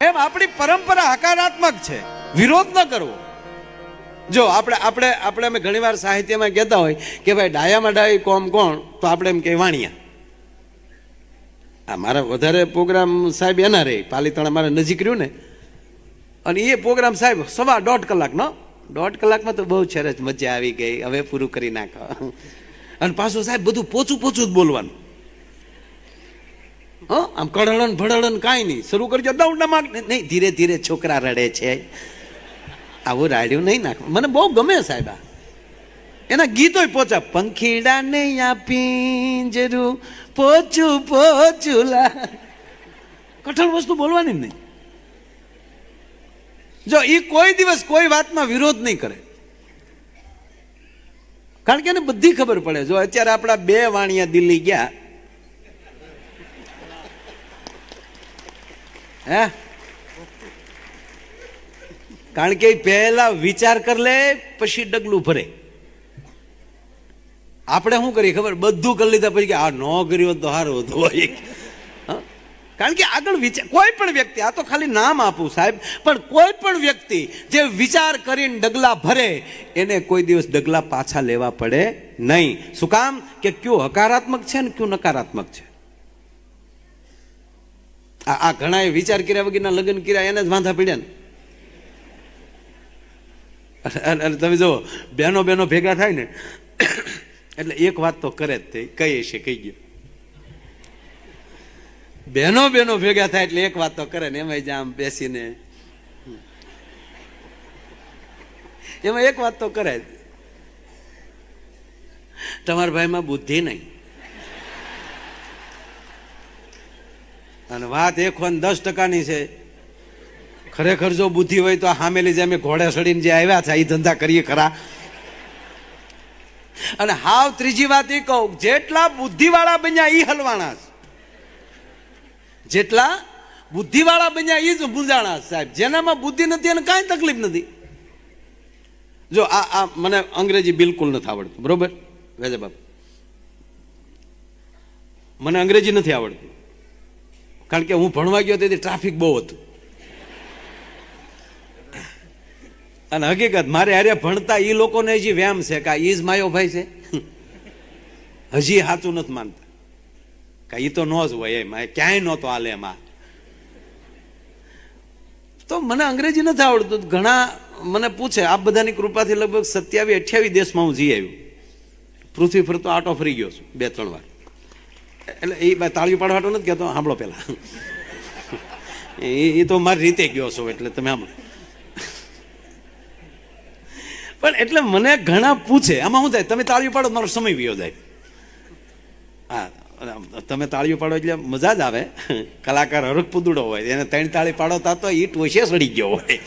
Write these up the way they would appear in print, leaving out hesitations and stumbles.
એમ આપણી પરંપરા હકારાત્મક છે, વિરોધ ન કરવો. જો આપણે અમે ઘણીવાર સાહિત્યમાં કહેતા હોય કે ભાઈ ડાયામાં ડાય કોમ કોણ, તો આપણે એમ કે વાણિયા. આ મારા વધારે પ્રોગ્રામ સાહેબ એના રહે, પાલીતાણા મારા નજીક રહ્યું ને, અને એ પ્રોગ્રામ સાહેબ 1.5 કલાકનો. 1.5 કલાકમાં તો બહુ સરસ મજા આવી ગઈ, હવે પૂરું કરી નાખો. અને પાછું સાહેબ બધું પોચું જ બોલવાનું. હા, આમ કળહળન ભળહળન કાંઈ નહીં. શરૂ કરજો દઉડમાં નહીં, ધીરે ધીરે છોકરા રડે છે, આવું રાડ્યું નહીં નાખ. મને બહુ ગમે સાહેબ આ એના ગીતોય પોચા. પંખીડાને પિંજરું પોચું લા, કઠણ વસ્તુ બોલવાની નહીં. જો એ કોઈ દિવસ કોઈ વાતમાં વિરોધ નહીં કરે, કારણ કે એને બધી ખબર પડે. જો અત્યારે આપણા 2 વાણિયા દિલ્હી ગયા, હે, કારણ કે પહેલા વિચાર કરી લે પછી ડગલું ભરે. આપણે શું કરીએ ખબર, બધું કરી લીધા પછી કે આ ન કર્યું તો સારું હતું. કારણ કે આગળ વિચાર, કોઈ પણ વ્યક્તિ, આ તો ખાલી નામ આપું સાહેબ, પણ કોઈ પણ વ્યક્તિ જે વિચાર કરીને ડગલા ભરે એને કોઈ દિવસ ડગલા પાછા લેવા પડે નહીં. શું કામ કે કયું હકારાત્મક છે ને કયું નકારાત્મક છે. આ ઘણા વિચાર કર્યા વગરના લગ્ન કર્યા, એને જ વાંધા પડ્યા ને. અને તમે જો બહેનો ભેગા થાય ને એટલે એક વાત તો કરે જ, તે કહીએ છે કહી ગયો. બહેનો ભેગા થાય એટલે એક વાત તો કરે ને, એમાં જ આમ બેસીને એમાં એક વાત તો કરે જ, તમારા ભાઈમાં બુદ્ધિ નહીં. અને વાત 110% છે. ખરેખર જો બુદ્ધિ હોય તો હામેલી જે અમે ઘોડે ચડીને જે આવ્યા છે એ ધંધા કરીએ ખરા. અને હાવ ત્રીજી વાત એ કહું, જેટલા બુદ્ધિવાળા બન્યા એ હલવાણા છે, જેટલા બુદ્ધિવાળા બન્યા એ જ મૂંઝાણા સાહેબ. જેનામાં બુદ્ધિ નથી એને કાંઈ તકલીફ નથી. જો આ મને અંગ્રેજી બિલકુલ નથી આવડતું, બરોબર વેજે બાપ, મને અંગ્રેજી નથી આવડતું, કારણ કે હું ભણવા ગયો તેથી ટ્રાફિક બહુ હતું. અને હકીકત મારે હારે ભણતા એ લોકોને હજી વ્યામ છે કે ઈ જ માયો ભાઈ છે, હજી સાચું નથી માનતા કે એ તો ન જ હોય, એમ ક્યાંય નહોતો હાલે એમાં. તો મને અંગ્રેજી નથી આવડતું. ઘણા મને પૂછે, આ બધાની કૃપાથી લગભગ 27-28 દેશમાં હું જઈ આવ્યું. પૃથ્વી ફરતો આટો ફરી ગયો છું 2-3 વાર. એટલે એ તાળીઓ પાડવાટો નથી કહેતો, સાંભળો પેલા, એ તો મારી રીતે ગયો છો એટલે તમે સાંભળો. પણ એટલે મને ઘણા પૂછે, આમાં શું થાય, તમે તાળીઓ પાડો મારો સમય વયો જાય. હા, તમે તાળીઓ પાડો એટલે મજા જ આવે. કલાકાર હરખ પુદડો હોય, એને 3 તાળી પાડો તો એ ટોશે સડી ગયો હોય.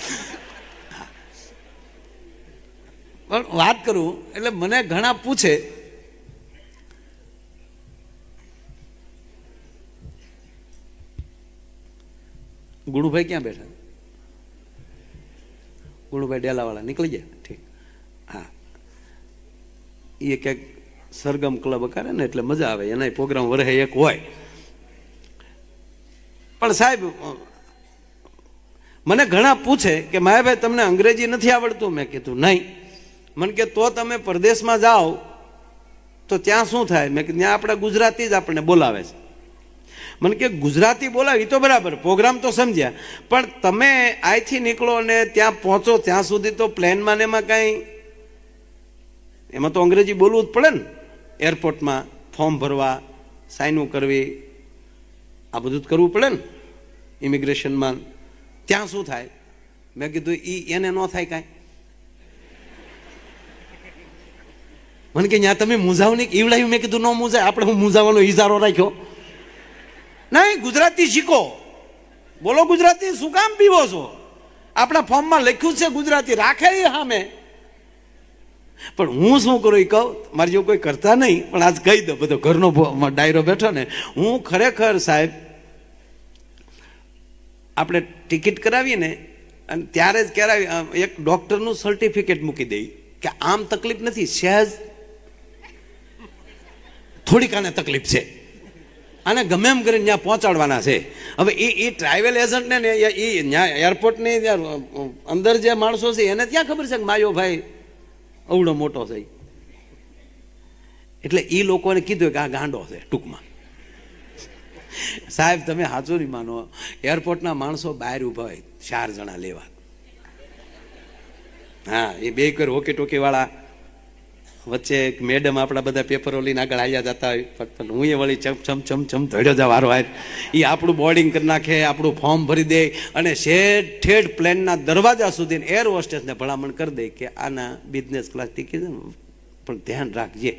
પણ વાત કરું એટલે મને ઘણા પૂછે, ગુણુભાઈ ક્યાં બેઠા? ગુણુભાઈ ડેલાવાળા નીકળી ગયા. ઠીક, હા, એ ક્યાંક સરગમ ક્લબ કરે ને એટલે મજા આવે, એના પ્રોગ્રામ વરહે એક હોય. પણ સાહેબ મને ઘણા પૂછે કે માયાભાઈ તમને અંગ્રેજી નથી આવડતું? મેં કીધું નહીં. મને કે તો તમે પરદેશમાં જાઓ તો ત્યાં શું થાય? મેં કીધું ત્યાં આપણા ગુજરાતી જ આપણને બોલાવે છે. મને કે ગુજરાતી બોલાવી તો બરાબર, પ્રોગ્રામ તો સમજ્યા, પણ તમે અહીંથી નીકળો ને ત્યાં પહોંચો ત્યાં સુધી તો પ્લેનમાં ને એમાં કાંઈ, એમાં તો અંગ્રેજી બોલવું જ પડે ને. એરપોર્ટમાં ફોર્મ ભરવા, સાઇનું કરવી, આ બધું જ કરવું પડે ને ઇમિગ્રેશનમાં. ત્યાં શું થાય? મેં કીધું એને ન થાય કાંઈ. મને કે ત્યાં તમે મૂંઝાવ નહીં ઈવડાયું? મેં કીધું ન મૂંઝાય, આપણે હું મૂંઝાવાનો ઈજારો રાખ્યો નહીં. ગુજરાતી શીખો, બોલો ગુજરાતી. શું કામ પીવો છો? આપણા ફોર્મમાં લખ્યું છે ગુજરાતી, રાખે એ સામે. પણ હું શું કરું એ કહું, મારે જેવું કોઈ કરતા નહીં, પણ આજ કહી દઉં. બધો ઘરનો ડાયરો બેઠો ને, હું ખરેખર સાહેબ આપણે ટિકિટ કરાવીએ ને અને ત્યારે જ કરાવી, એક ડૉક્ટરનું સર્ટિફિકેટ મૂકી દઈ કે આમ તકલીફ નથી, સહેજ થોડીક આને તકલીફ છે. આને ગમે એમ કરીને ત્યાં પહોંચાડવાના છે. હવે એ ટ્રાવેલ એજન્ટને ને એ ત્યાં એરપોર્ટની અંદર જે માણસો છે એને ત્યાં ખબર છે કે માયો ભાઈ અવડો મોટો છે. એટલે એ લોકોને કીધું કે આ ગાંડો છે ટૂંકમાં. સાહેબ તમે સાચું નહીં માનો, એરપોર્ટના માણસો બહાર ઊભા હોય 4 જણા લેવા. હા, એ બે કોઈ હોકી ટોકી વાળા વચ્ચે મેડમ આપણા બધા પેપરો લઈને આગળ આવ્યા જતા હોય, પણ હું એ વળી ચમ ધડ્યો જાવ વારો હોય. એ આપણું બોર્ડિંગ કરી નાખે, આપણું ફોર્મ ભરી દે અને ઠેઠ પ્લેનના દરવાજા સુધી એર હોસ્ટેસને ભલામણ કરી દે કે આના બિઝનેસ ક્લાસ ટિકિટ પણ ધ્યાન રાખજે,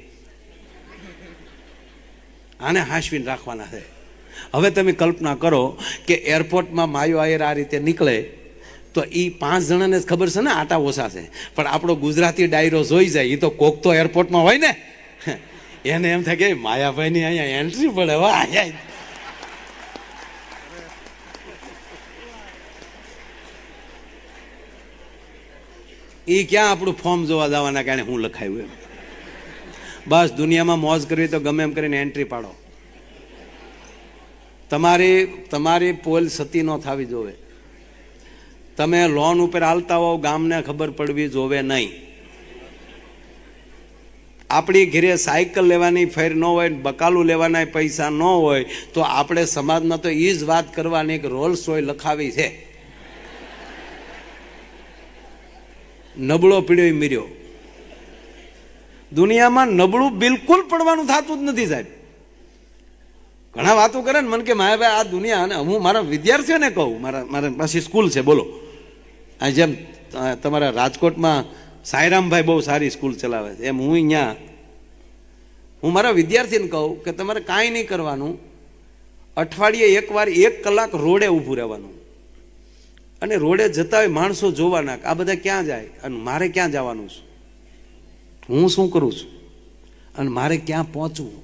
આને હાંસવીને રાખવાના છે. હવે તમે કલ્પના કરો કે એરપોર્ટમાં માયો આયર આ રીતે નીકળે તો એ 5 જણાને જ ખબર છે ને આટા ઓછા છે, પણ આપણો ગુજરાતી ડાયરો જોઈ જાય. એ તો કોક તો એરપોર્ટમાં હોય ને, એને એમ થાય કે માયાભાઈની અહીંયા એન્ટ્રી પડે. વાહ, એ ક્યાં આપણું ફોર્મ જોવા જવાના કારણે હું લખાયું એમ. બસ દુનિયામાં મોજ કરવી તો ગમે એમ કરીને એન્ટ્રી પાડો. તમારી પોલ સતી ન થવી જોવે. તમે લોન ઉપર હાલતા હોવ, ગામને ખબર પડવી જોવે નહીં. આપણી ઘરે સાયકલ લેવાની ફેર ન હોય, બકાલું લેવાના પૈસા ન હોય તો આપણે સમાજમાં તો એ જ વાત કરવાની કે રોલ્સ રોય લખાવી છે. નબળો પીડ્યો મીર્યો. દુનિયામાં નબળું બિલકુલ પડવાનું થતું જ નથી સાહેબ. ઘણા વાતો કરે ને મને કે માયાભાઈ આ દુનિયા, અને હું મારા વિદ્યાર્થીઓને કહું, મારા પાસે સ્કૂલ છે બોલો, આ જેમ તમારા રાજકોટમાં સાંઈરામભાઈ બહુ સારી સ્કૂલ ચલાવે છે, એમ હું મારા વિદ્યાર્થીને કહું કે તમારે કાંઈ નહીં કરવાનું, અઠવાડિયે એકવાર 1 કલાક રોડે ઊભું રહેવાનું, અને રોડે જતા હોય માણસો જોવાના આ બધા ક્યાં જાય અને મારે ક્યાં જવાનું છે, હું શું કરું છું અને મારે ક્યાં પહોંચવું.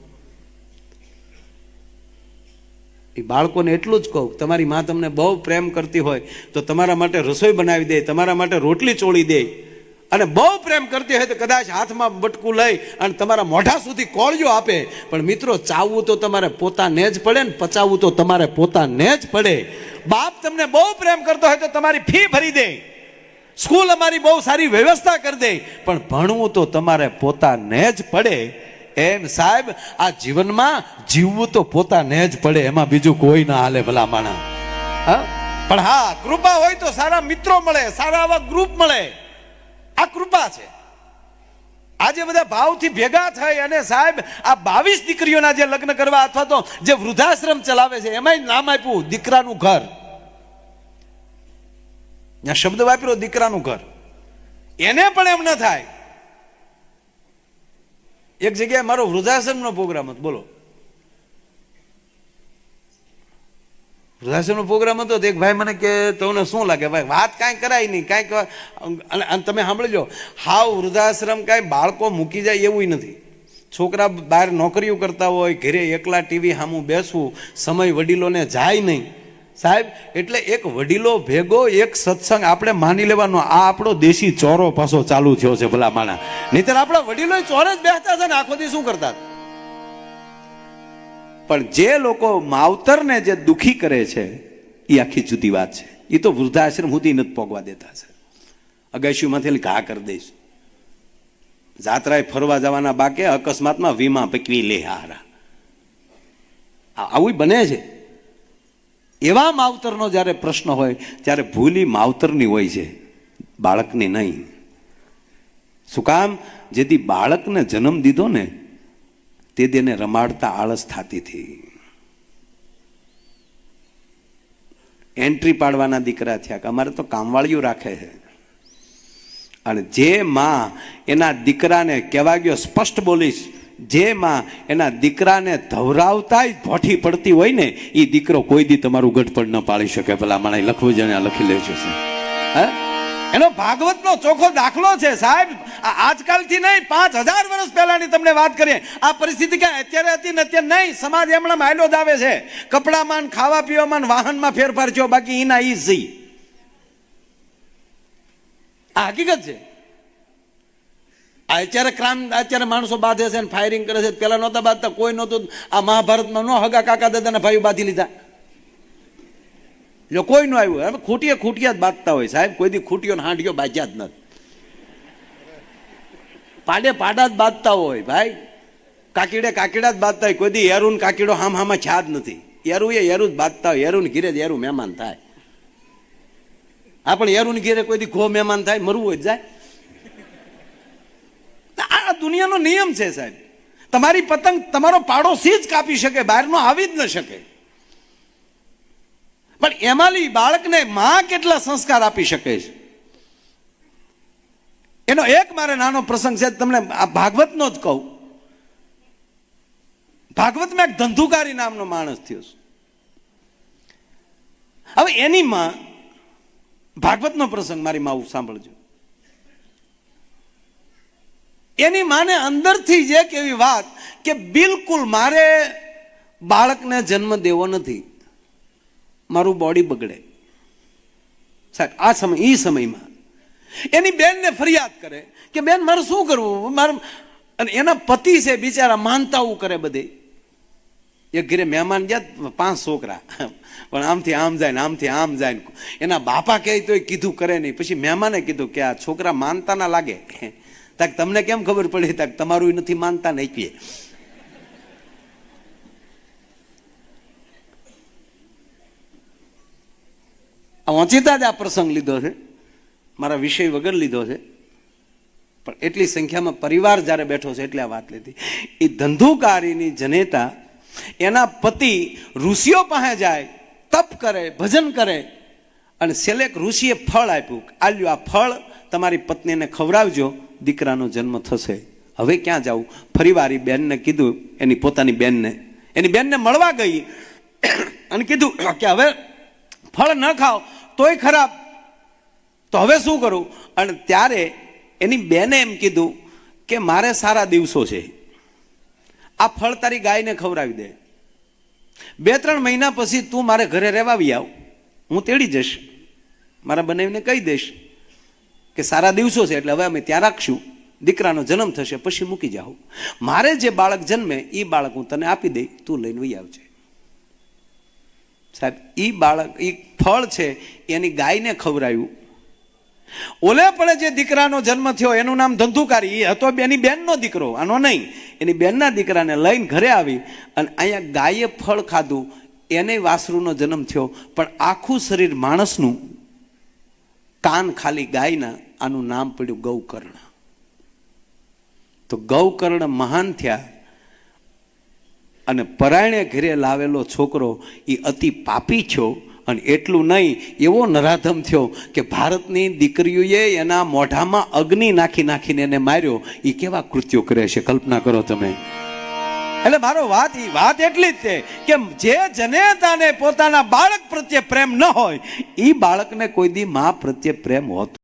એ બાળકોને એટલું જ કહું, તમારી માં તમને બહુ પ્રેમ કરતી હોય તો તમારા માટે રસોઈ બનાવી દે, તમારા માટે રોટલી ચોળી દે, અને બહુ પ્રેમ કરતી હોય તો કદાચ હાથમાં બટકું લઈ અને તમારા મોઢા સુધી કોળિયો આપે. પણ મિત્રો, ચાવવું તો તમારે પોતાને જ પડે ને પચાવવું તો તમારે પોતાને જ પડે. બાપ તમને બહુ પ્રેમ કરતો હોય તો તમારી ફી ભરી દે, સ્કૂલ અમારી બહુ સારી વ્યવસ્થા કરી દે, પણ ભણવું તો તમારે પોતાને જ પડે. એમ સાહેબ આ જીવનમાં જીવવું તો પોતાને જ પડે, એમાં બીજું કોઈ ના હાલે ભલા માણા. પણ હા, કૃપા હોય તો સારા મિત્રો મળે, સારા આવા ગ્રુપ મળે. આ કૃપા છે. આજે બધા ભાવથી ભેગા થઈ અને સાહેબ આ 22 દીકરીઓના જે લગ્ન કરવા અથવા તો જે વૃદ્ધાશ્રમ ચલાવે છે એમાંય નામ આપ્યું દીકરાનું ઘર. ત્યાં શબ્દ વાપર્યો દીકરાનું ઘર. એને પણ એમ ન થાય. એક જગ્યાએ મારો વૃદ્ધાશ્રમનો પ્રોગ્રામ હતો, બોલો, વૃદ્ધાશ્રમનો પ્રોગ્રામ હતો તો એક ભાઈ મને કે તમને શું લાગે ભાઈ, વાત કાંઈ કરાય નહીં, કાંઈક. અને તમે સાંભળી લો, હાવ વૃદ્ધાશ્રમ કાંઈ બાળકો મૂકી જાય એવું નથી. છોકરા બહાર નોકરીઓ કરતા હોય, ઘરે એકલા ટીવી સામું બેસવું, સમય વડીલોને જાય નહીં સાહેબ. એટલે એક વડીલો ભેગો એક સત્સંગ આપણે માની લેવાનો. આ આપણો દેશી ચોરો પાછો ચાલુ થયો છે ભલા માણા. નહીતર આપણા વડીલો ચોરે જ બેસતા છે ને આખો દી શું કરતા. પણ જે લોકો માવતરને જે દુખી કરે છે એ આખી જુદી વાત છે. એ તો વૃદ્ધાશ્રમ સુધી નથી પોગવા દેતા છે. અગાશીમાંથી ઘા કરી દઈશ. જાત્રાએ ફરવા જવાના બાકે અકસ્માતમાં વીમા પકવી લે હારા. આવું બને છે. એવા માવતરનો જ્યારે પ્રશ્ન હોય ત્યારે ભૂલી માવતરની હોય છે, બાળકની નહીં. શું કામ? જેથી બાળકને જન્મ દીધો ને તે તેને રમાડતા આળસ થતી હતી. એન્ટ્રી પાડવાના દીકરા થયા કે અમારે તો કામવાળીઓ રાખે છે. અને જે માં એના દીકરાને કહેવા ગયો, સ્પષ્ટ બોલીશ, જે માં એના દીકરાને ધવરાવતા જ ભોઠી પડતી હોય ને એ દીકરો કોઈ દી તમારું ગઢપણ ન પાડી શકે. ભલા મને લખવું જણે લખી લેજો. એનો ભાગવતનો ચોખ્ખો દાખલો છે સાહેબ. આજકાલથી નહીં, 5000 વર્ષ પહેલાની તમને વાત કરીએ. આ પરિસ્થિતિ ક્યાં અત્યારે હતી ને અત્યારે નહીં. સમાજ એમણા માયલો જ આવે છે. કપડામાં, ખાવા પીવામાં, વાહનમાં ફેરફાર થયો, બાકી એના ઈ સી. આ હકીકત છે. અત્યારે માણસો બાંધે છે ને ફાયરિંગ કરે છે, પેલા નહોતા બાંધતા, કોઈ નહોતું. આ મહાભારતમાં નો હગા કાકા દાદાના ભાઈઓ બાંધી લીધા, જો કોઈ નો આવ્યું. હવે ખૂટિયા જ બાંધતા હોય સાહેબ, કોઈ દી ખૂટીઓ ને હાંડીઓ બાજ્યા જ નથી. પાડા જ બાંધતા હોય ભાઈ, કાકીડા જ બાંધતા હોય. કોઈ દી એરું કાકીડો હામાં છા જ નથી. એરું જ બાંધતા હોય. એરું ઘીરે જ એરું મહેમાન થાય. પણ એરું ઘીરે કોઈ દી ખો મહેમાન થાય, મરવું હોય જાય. આ દુનિયાનો નિયમ છે સાહેબ. તમારી પતંગ તમારો પાડોશી જ કાપી શકે, બહારનો આવી જ ન શકે. પણ એમાંલી બાળકને માં કેટલા સંસ્કાર આપી શકે છે, એનો એક મારે નાનો પ્રસંગ છે, તમને આ ભાગવતનો જ કહું. ભાગવતમાં એક ધંધુકારી નામનો માણસ થયો છે. હવે એની માં, ભાગવતનો પ્રસંગ મારી માં સાંભળજો. એની માને અંદરથી જ એક એવી વાત કે બિલકુલ મારે બાળકને જન્મ દેવો નથી, મારું બોડી બગડે. સાહેબ આ સમયમાં એની બેનને ફરિયાદ કરે કે બેન મારે શું કરવું, મારે. અને એના પતિ છે બિચારા માનતાઓ કરે બધે. એક ઘરે મહેમાન ગયા, 5 છોકરા, પણ આમથી આમ જાય ને આમથી આમ જાય ને. એના બાપા કહે તો કીધું કરે નહીં. પછી મહેમાને કીધું કે આ છોકરા માનતા ના લાગે. તાક તમને કેમ ખબર પડી? તાક તમારું નથી માનતા નહીં કહે. ઓચિતા જ આ પ્રસંગ લીધો છે, મારા વિષય વગર લીધો છે, પણ એટલી સંખ્યામાં પરિવાર જ્યારે બેઠો છે એટલે આ વાત લીધી. એ ધંધુકારીની જનેતા એના પતિ ઋષિઓ પાસે જાય, તપ કરે, ભજન કરે, અને છેલ્લે ઋષિએ ફળ આપ્યું. આલ્યું, આ ફળ તમારી પત્નીને ખવડાવજો, દીકરાનો જન્મ થશે. હવે ક્યાં જવું? ફરીવાર એ બેનને કીધું, એની પોતાની બેનને મળવા ગઈ અને કીધું કે હવે ફળ ન ખાઓ તોય ખરાબ, તો હવે શું કરું? અને ત્યારે એની બેને એમ કીધું કે મારે સારા દિવસો છે, આ ફળ તારી ગાયને ખવડાવી દે. 2-3 મહિના પછી તું મારે ઘરે રહેવા આવી આવ, હું તેડી જઈશ, મારા બનાવીને કહી દઈશ કે સારા દિવસો છે, એટલે હવે અમે ત્યાં રાખશું, દીકરાનો જન્મ થશે પછી મૂકી જાઉં. મારે જે બાળક જન્મે એ બાળક હું તને આપી દઈ, તું લઈને વહી આવજે. સાહેબ એ બાળક, એ ફળ છે એની ગાયને ખવડાવ્યું. ઓલે પણ જે દીકરાનો જન્મ થયો એનું નામ ધંધુકારી, એ હતો એની બેનનો દીકરો, આનો નહીં. એની બેનના દીકરાને લઈને ઘરે આવી અને અહીંયા ગાયે ફળ ખાધું, એને વાસરુનો જન્મ થયો. પણ આખું શરીર માણસનું, કાન ખાલી ગાયના, આનું નામ પડ્યું ગૌકર્ણ. તો ગૌકર્ણ મહાન થયા અને પરાયણે ઘરે લાવેલો છોકરો એ અતિ પાપી થયો. અને એટલું નહીં, એવો નરાધમ થયો કે ભારતની દીકરીઓએ એના મોઢામાં અગ્નિ નાખીને એને માર્યો. એ કેવા કૃત્યો કરે છે, કલ્પના કરો તમે. એટલે મારો વાત એટલી જ છે કે જે જનેતાને પોતાના બાળક પ્રત્યે પ્રેમ ન હોય, એ બાળકને કોઈ દી મા પ્રત્યે પ્રેમ હોતો